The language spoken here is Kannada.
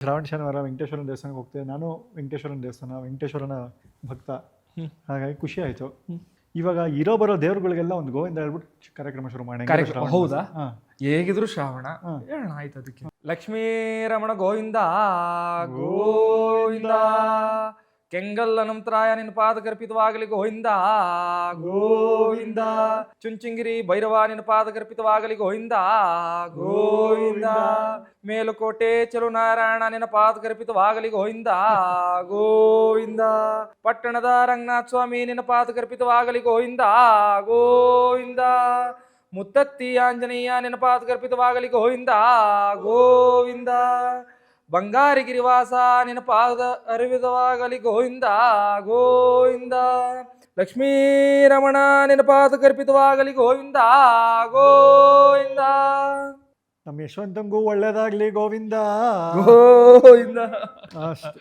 ಶ್ರಾವಣ ಶನಿವಾರ ವೆಂಕಟೇಶ್ವರನ ದೇವಸ್ಥಾನಕ್ಕೆ ಹೋಗ್ತೇವೆ. ನಾನು ವೆಂಕಟೇಶ್ವರನ ಭಕ್ತ, ಹಾಗಾಗಿ ಖುಷಿ ಆಯಿತು. ಇವಾಗ ಇರೋ ಬರೋ ದೇವ್ರುಗಳಿಗೆಲ್ಲ ಒಂದು ಗೋವಿಂದ ಹೇಳ್ಬಿಟ್ಟು ಕಾರ್ಯಕ್ರಮ ಶುರು ಮಾಡಿ. ಹೌದಾ? ಹೇಗಿದ್ರು ಶ್ರಾವಣ ಹೇಳೋಣ, ಆಯ್ತು. ಅದಕ್ಕೆ ಲಕ್ಷ್ಮೀ ರಮಣ ಗೋವಿಂದ ಗೋವಿಂದ, ಕೆಂಗಲ್ಲ ನಂತರಾಯ ನಿನ್ನ ಪಾದ ಕರ್ಪಿತವಾಗಲಿ ಗೋವಿಂದ ಗೋವಿಂದ, ಚುಂಚುಂಗಿರಿ ಭೈರವ ನಿನ್ನ ಪಾದ ಕರ್ಪಿತವಾಗಲಿ ಗೋವಿಂದ ಗೋವಿಂದ, ಮೇಲುಕೋಟೆ ಚಲುನಾರಾಯಣ ನಿನ್ನ ಪಾದ ಕರ್ಪಿತವಾಗಲಿ ಗೋವಿಂದ ಗೋವಿಂದ, ಪಟ್ಟಣದ ರಂಗನಾಥ ಸ್ವಾಮಿ ನಿನ್ನ ಪಾದ ಕರ್ಪಿತವಾಗಲಿ ಗೋವಿಂದ ಗೋವಿಂದ, ಮುತ್ತತ್ತಿ ಆಂಜನೇಯ ನಿನ್ನ ಪಾದ ಕರ್ಪಿತವಾಗಲಿ ಗೋವಿಂದ ಗೋವಿಂದ, ಬಂಗಾರಿ ಗಿರಿವಾಸ ನಿನ್ನ ಪಾದ ಅರಿವಿತವಾಗಲಿ ಗೋವಿಂದ ಗೋವಿಂದ, ಲಕ್ಷ್ಮೀ ರಮಣ ನಿನ್ನ ಪಾದ ಕರ್ಪಿತವಾಗಲಿ ಗೋವಿಂದ ಗೋವಿಂದ, ನಮ್ಮ ಯಶವಂತಂಗೂ ಒಳ್ಳೇದಾಗ್ಲಿ ಗೋವಿಂದ ಗೋವಿಂದ. ಅಷ್ಟೇ.